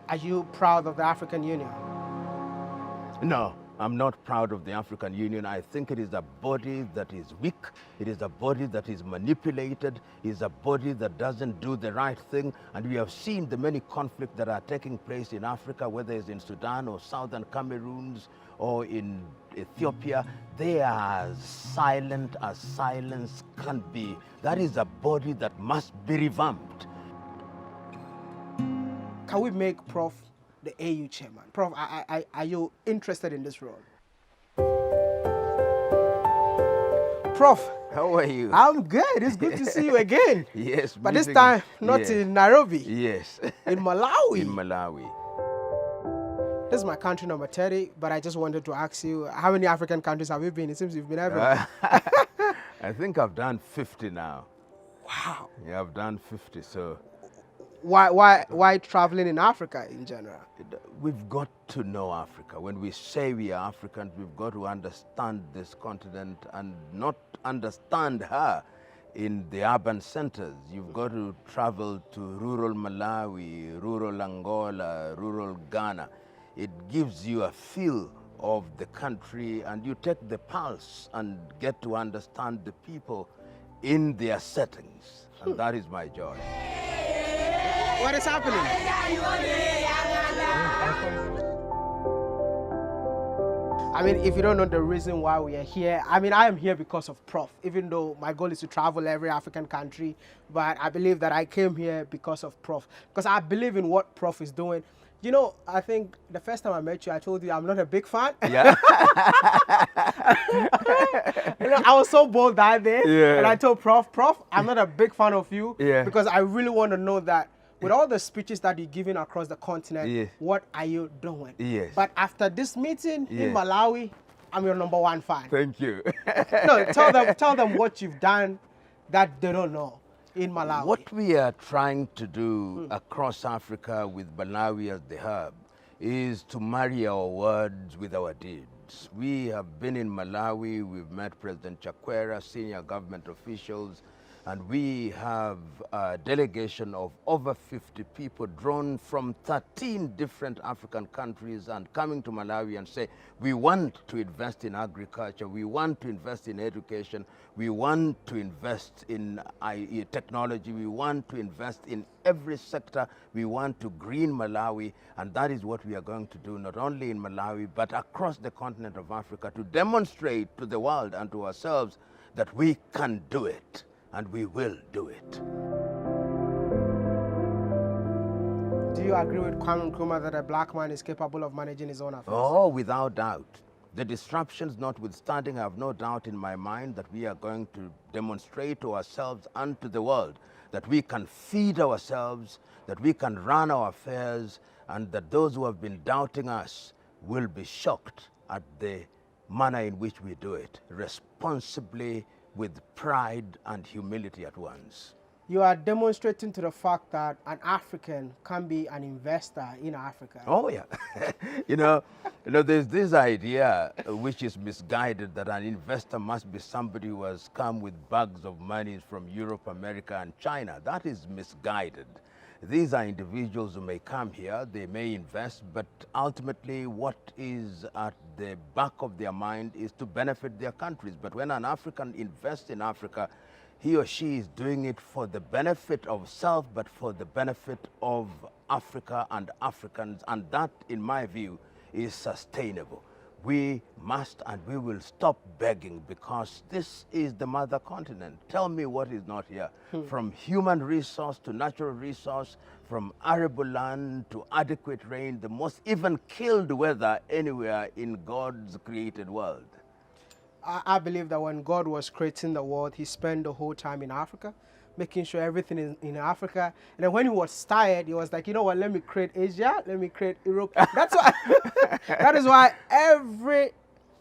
Are you proud of the African Union? No, I'm not proud of the African Union. I think it is a body that is weak. It is a body that is manipulated. It is a body that doesn't do the right thing. And we have seen the many conflicts that are taking place in Africa, whether it's in Sudan or Southern Cameroons or in Ethiopia. They are as silent as silence can be. That is a body that must be revamped. Can we make Prof the AU chairman? Prof, are you interested in this role? Prof, How are you? I'm good. It's good to see you again. Yes. But this time, not yes. in Nairobi. Yes. In Malawi. In Malawi. This is my country number 30, but I just wanted to ask you, how many African countries have you been? It seems you've been everywhere. I think I've done 50 now. Wow. Yeah, I've done 50, so... Why traveling in Africa in general? We've got to know Africa. When we say we are Africans, we've got to understand this continent and not understand her in the urban centers. You've got to travel to rural Malawi, rural Angola, rural Ghana. It gives you a feel of the country, and you take the pulse and get to understand the people in their settings. And that is my joy. What is happening? I mean, if you don't know the reason why we are here, I mean, I am here because of Prof, even though my goal is to travel every African country, but I believe that I came here because of Prof, because I believe in what Prof is doing. You know, I think the first time I met you, I told you I'm not a big fan. Yeah. You know, I was so bold that day, Yeah. and I told Prof, I'm not a big fan of you, Yeah. because I really want to know that with all the speeches that you're giving across the continent, Yes. what are you doing? Yes. But after this meeting in Yes. Malawi, I'm your #1 fan. Thank you. No, tell them what you've done that they don't know in Malawi. What we are trying to do across Africa with Malawi as the hub is to marry our words with our deeds. We have been in Malawi, we've met President Chakwera, senior government officials, and we have a delegation of over 50 people drawn from 13 different African countries and coming to Malawi and say, we want to invest in agriculture, we want to invest in education, we want to invest in technology, we want to invest in every sector, we want to green Malawi, and that is what we are going to do, not only in Malawi, but across the continent of Africa, to demonstrate to the world and to ourselves that we can do it. And we will do it. Do you agree with Kwame Nkrumah that a black man is capable of managing his own affairs? Oh, without doubt. The disruptions notwithstanding, I have no doubt in my mind that we are going to demonstrate to ourselves and to the world that we can feed ourselves, that we can run our affairs, and that those who have been doubting us will be shocked at the manner in which we do it, responsibly, with pride and humility at once. You are demonstrating to the fact that an African can be an investor in Africa. Oh yeah, you know, there's this idea which is misguided that an investor must be somebody who has come with bags of money from Europe, America, and China. That is misguided. These are individuals who may come here, they may invest, but ultimately what is at the back of their mind is to benefit their countries. But when an African invests in Africa, he or she is doing it for the benefit of self, but for the benefit of Africa and Africans, and that, in my view, is sustainable. We must and we will stop begging, because this is the mother continent. Tell me what is not here. From human resource to natural resource, from arable land to adequate rain, the most even killed weather anywhere in God's created world. I believe that when God was creating the world, he spent the whole time in Africa, making sure everything is in Africa. And then when he was tired, he was like, you know what, let me create Asia, let me create Europe. That's why, that is why every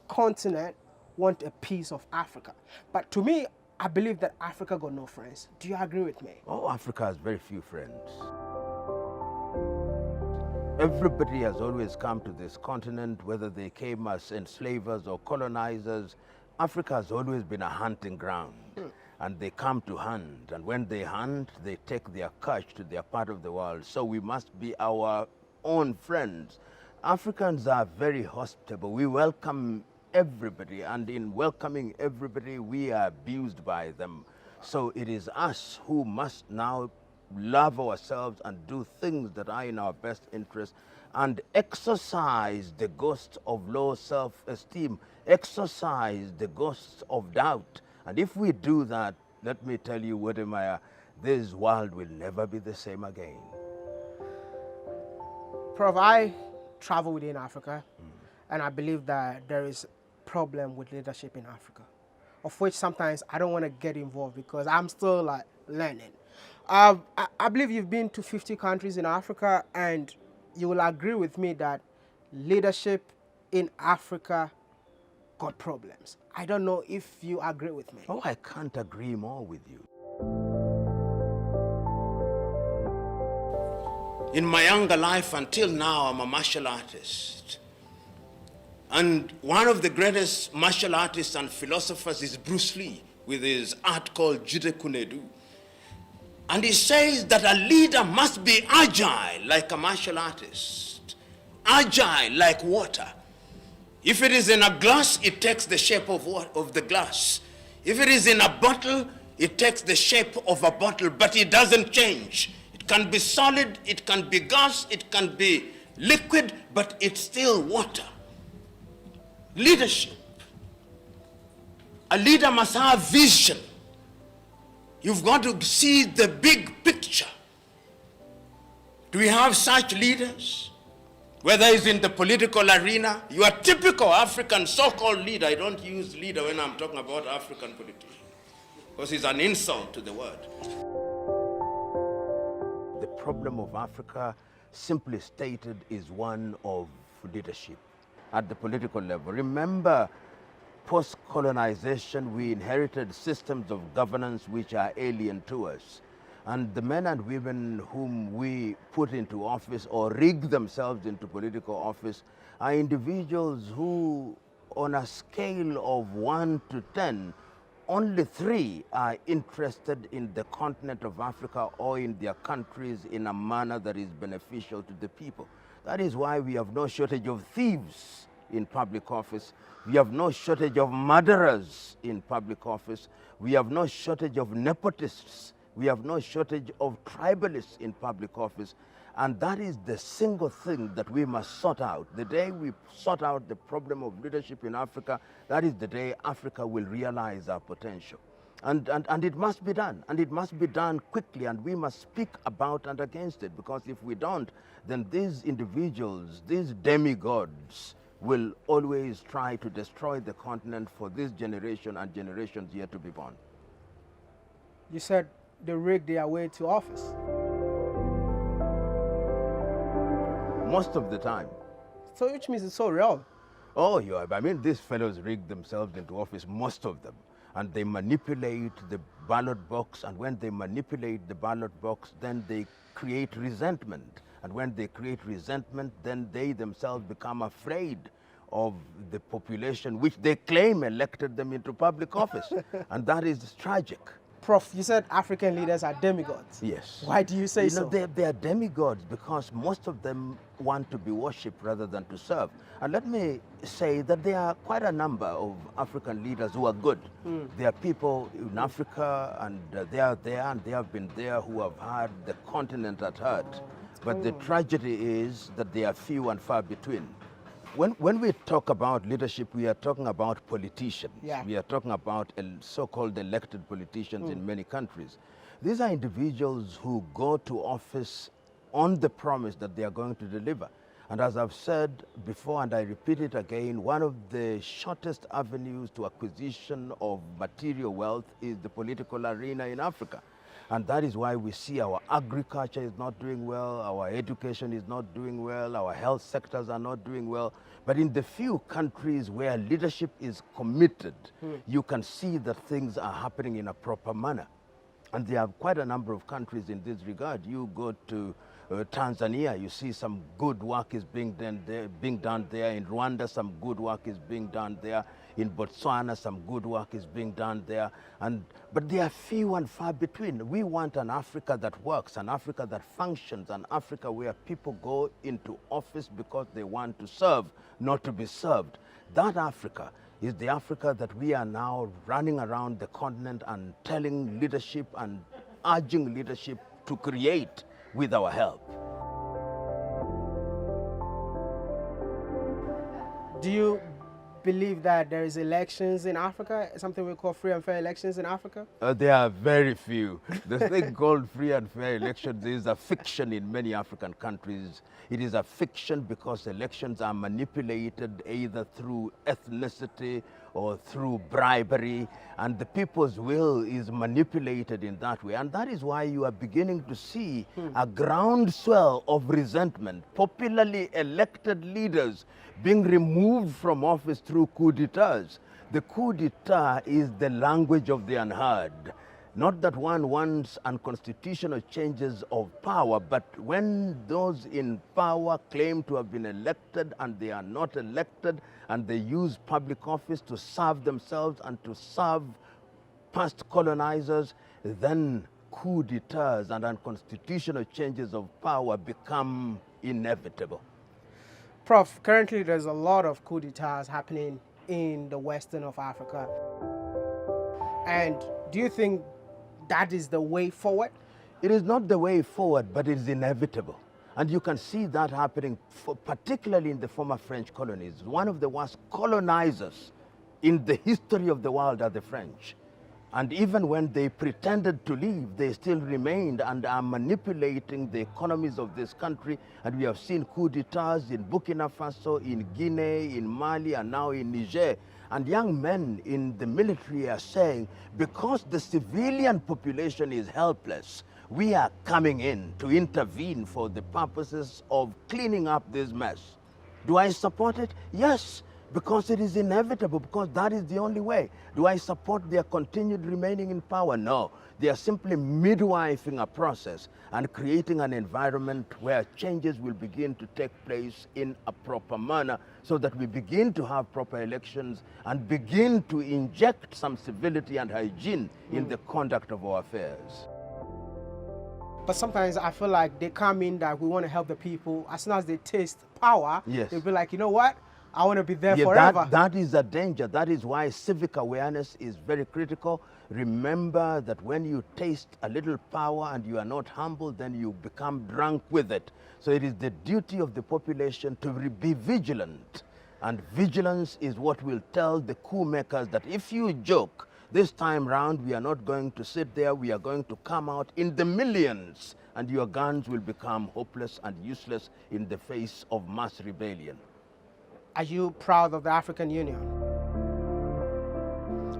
continent wants a piece of Africa. But to me, I believe that Africa got no friends. Do you agree with me? Oh, Africa has very few friends. Everybody has always come to this continent, whether they came as enslavers or colonizers. Africa has always been a hunting ground. And they come to hunt, and when they hunt, they take their catch to their part of the world. So we must be our own friends. Africans are very hospitable. We welcome everybody, and in welcoming everybody, we are abused by them. So it is us who must now love ourselves and do things that are in our best interest and exercise the ghost of low self-esteem, exercise the ghosts of doubt. And if we do that, let me tell you, Wodemaya, this world will never be the same again. Prof, I travel within Africa, and I believe that there is problem with leadership in Africa, of which sometimes I don't want to get involved because I'm still like learning. I believe you've been to 50 countries in Africa, and you will agree with me that leadership in Africa got problems. I don't know if you agree with me. Oh, I can't agree more with you. In my younger life until now, I'm a martial artist. And one of the greatest martial artists and philosophers is Bruce Lee, with his art called Jude Kunedu. And he says that a leader must be agile like a martial artist, agile like water. If it is in a glass, it takes the shape of the glass. If it is in a bottle, it takes the shape of a bottle, but it doesn't change. It can be solid, it can be gas, it can be liquid, but it's still water. Leadership. A leader must have vision. You've got to see the big picture. Do we have such leaders? Whether it's in the political arena, you are typical African so-called leader. I don't use leader when I'm talking about African politicians, because it's an insult to the word. The problem of Africa, simply stated, is one of leadership at the political level. Remember, post-colonization, we inherited systems of governance which are alien to us. And the men and women whom we put into office or rig themselves into political office are individuals who, on a scale of 1 to 10, only 3 are interested in the continent of Africa or in their countries in a manner that is beneficial to the people. That is why we have no shortage of thieves in public office. We have no shortage of murderers in public office. We have no shortage of nepotists. We have no shortage of tribalists in public office. And that is the single thing that we must sort out. The day we sort out the problem of leadership in Africa, that is the day Africa will realize our potential. And it must be done. And it must be done quickly. And we must speak about and against it. Because if we don't, then these individuals, these demigods, will always try to destroy the continent for this generation and generations yet to be born. You said they rigged their way to office. Most of the time. So which means it's so real. Oh, yeah. I mean, these fellows rig themselves into office, most of them. And they manipulate the ballot box. And when they manipulate the ballot box, then they create resentment. And when they create resentment, then they themselves become afraid of the population, which they claim elected them into public office. And that is tragic. Prof, you said African leaders are demigods. Yes. Why do you say so? They are demigods because most of them want to be worshipped rather than to serve. And let me say that there are quite a number of African leaders who are good. There are people in Africa, and they are there, and they have been there, who have had the continent at heart. But the tragedy is that they are few and far between. When we talk about leadership, we are talking about politicians. Yeah. We are talking about so-called elected politicians in many countries. These are individuals who go to office on the promise that they are going to deliver. And as I've said before, and I repeat it again, one of the shortest avenues to acquisition of material wealth is the political arena in Africa. And that is why we see our agriculture is not doing well, our education is not doing well, our health sectors are not doing well. But in the few countries where leadership is committed, you can see that things are happening in a proper manner. And there are quite a number of countries in this regard. You go to Tanzania, you see some good work is being done there. In Rwanda, some good work is being done there. In Botswana, some good work is being done there. But they are few and far between. We want an Africa that works, an Africa that functions, an Africa where people go into office because they want to serve, not to be served. That Africa is the Africa that we are now running around the continent and telling leadership and urging leadership to create with our help. Do you believe that there is elections in Africa, something we call free and fair elections in Africa? There are very few. The thing called free and fair elections is a fiction in many African countries. It is a fiction because elections are manipulated either through ethnicity or through bribery, and the people's will is manipulated in that way. And that is why you are beginning to see a groundswell of resentment, popularly elected leaders being removed from office through coup d'etats. The coup d'etat is the language of the unheard. Not that one wants unconstitutional changes of power, but when those in power claim to have been elected and they are not elected, and they use public office to serve themselves and to serve past colonizers, then coup d'etats and unconstitutional changes of power become inevitable. Prof, currently there's a lot of coup d'etats happening in the western of Africa. And do you think that is the way forward? It is not the way forward, but it is inevitable. And you can see that happening, particularly in the former French colonies. One of the worst colonizers in the history of the world are the French. And even when they pretended to leave, they still remained and are manipulating the economies of this country. And we have seen coup d'etats in Burkina Faso, in Guinea, in Mali, and now in Niger. And young men in the military are saying, because the civilian population is helpless, we are coming in to intervene for the purposes of cleaning up this mess. Do I support it? Yes, because it is inevitable, because that is the only way. Do I support their continued remaining in power? No. They are simply midwifing a process and creating an environment where changes will begin to take place in a proper manner so that we begin to have proper elections and begin to inject some civility and hygiene in the conduct of our affairs. But sometimes I feel like they come in that we want to help the people. As soon as they taste power, Yes. they'll be like, you know what? I want to be there forever. That is a danger. That is why civic awareness is very critical. Remember that when you taste a little power and you are not humble, then you become drunk with it. So it is the duty of the population to be vigilant. And vigilance is what will tell the coup makers that if you joke, this time round, we are not going to sit there. We are going to come out in the millions, and your guns will become hopeless and useless in the face of mass rebellion. Are you proud of the African Union?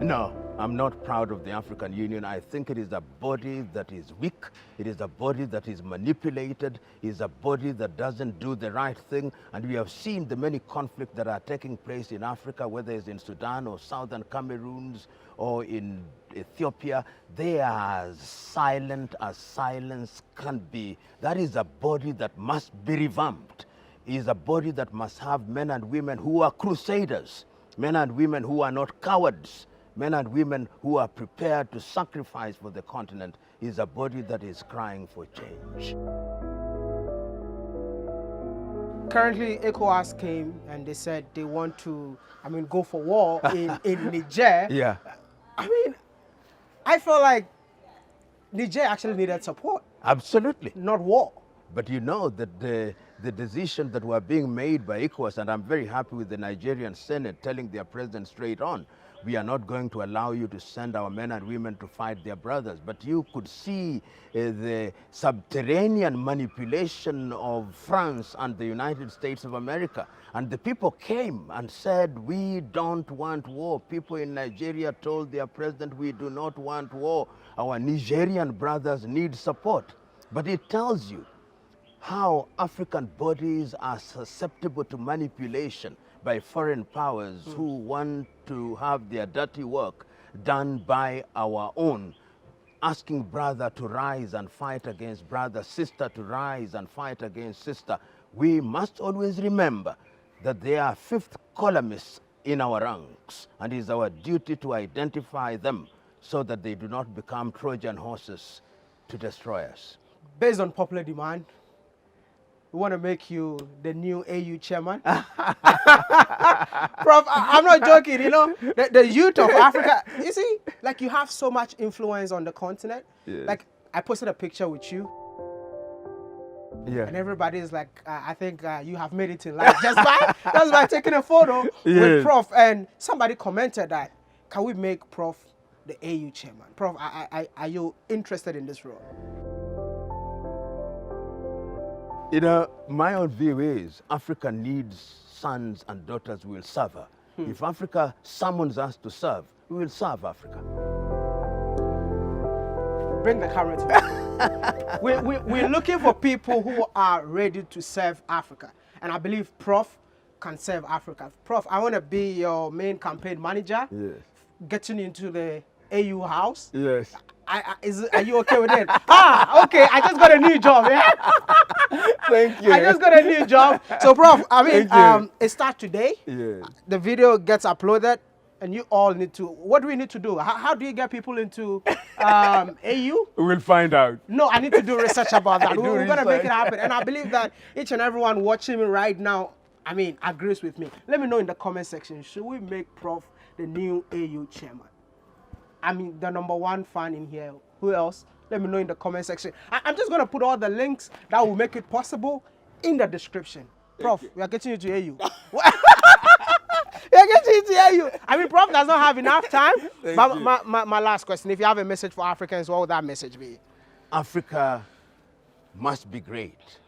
No, I'm not proud of the African Union. I think it is a body that is weak. It is a body that is manipulated. It is a body that doesn't do the right thing. And we have seen the many conflicts that are taking place in Africa, whether it's in Sudan or Southern Cameroons or in Ethiopia. They are as silent as silence can be. That is a body that must be revamped. It is a body that must have men and women who are crusaders, men and women who are not cowards, men and women who are prepared to sacrifice for the continent. It is a body that is crying for change. Currently, ECOWAS came and they said they want to, go for war in Niger. Yeah. I feel like Niger actually needed support, Absolutely. not war. But you know that the decisions that were being made by ECOWAS, and I'm very happy with the Nigerian Senate telling their president straight on, we are not going to allow you to send our men and women to fight their brothers. But you could see the subterranean manipulation of France and the United States of America. And the people came and said, we don't want war. People in Nigeria told their president, we do not want war. Our Nigerian brothers need support. But it tells you how African bodies are susceptible to manipulation by foreign powers who want to have their dirty work done by our own. Asking brother to rise and fight against brother, sister to rise and fight against sister. We must always remember that there are fifth columnists in our ranks, and it is our duty to identify them so that they do not become Trojan horses to destroy us. Based on popular demand, we want to make you the new AU chairman. Prof, I'm not joking, you know, the youth of Africa, you see, like you have so much influence on the continent. Yes. Like I posted a picture with you. Yeah. And everybody is like, I think you have made it in life just by taking a photo with Yes. Prof. And somebody commented that, can we make Prof the AU chairman? Prof, are you interested in this role? You know, my own view is Africa needs sons and daughters who will serve her. If Africa summons us to serve, we will serve Africa. Bring the camera to me. We're looking for people who are ready to serve Africa. And I believe Prof can serve Africa. Prof, I want to be your main campaign manager. Yes. Getting into the AU house. Yes. Are you okay with it? Okay, I just got a new job, yeah? Thank you. I just got a new job. So, Prof, I mean, Thank you. it starts today. Yes. The video gets uploaded, and you all need to, what do we need to do? How do you get people into AU? We'll find out. No, I need to do research about that. Do We're going to make it research. happen. And I believe that each and everyone watching me right now, I mean, agrees with me. Let me know in the comment section, should we make Prof the new AU chairman? I mean, the #1 fan in here. Who else? Let me know in the comment section. I'm just going to put all the links that will make it possible in the description. Prof, we are getting you to AU. We are getting you to AU. I mean, Prof does not have enough time. But my last question, if you have a message for Africans, what would that message be? Africa must be great.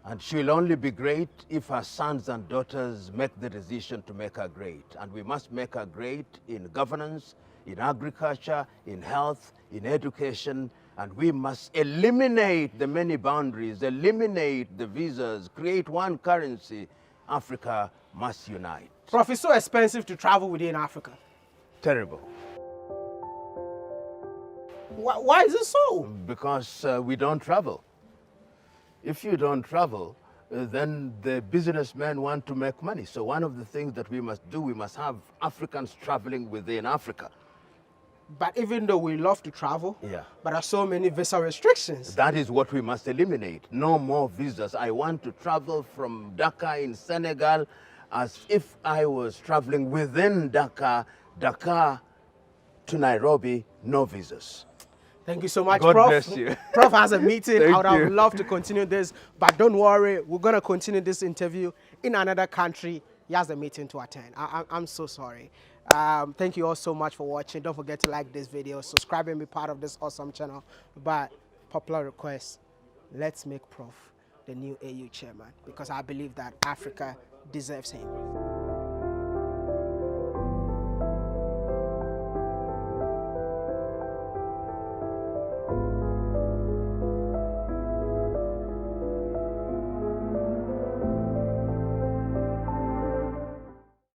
And she'll only be great if her sons and daughters make the decision to make her great. And we must make her great in governance, in agriculture, in health, in education, and we must eliminate the many boundaries, eliminate the visas, create one currency. Africa must unite. Prof, it's so expensive to travel within Africa. Terrible. Why is it so? Because we don't travel. If you don't travel, then the businessmen want to make money. So one of the things that we must do, we must have Africans traveling within Africa. But even though we love to travel, Yeah. but there are so many visa restrictions. That is what we must eliminate. No more visas. I want to travel from Dakar in Senegal as if I was traveling within Dakar, Dakar to Nairobi, no visas. Thank you so much, God Prof. bless you. Prof has a meeting. Thank I would have you. loved to continue this, but don't worry. We're going to continue this interview in another country. He has a meeting to attend. I'm so sorry. Thank you all so much for watching. Don't forget to like this video, subscribe and be part of this awesome channel. But popular request, let's make Prof the new AU chairman, because I believe that Africa deserves him.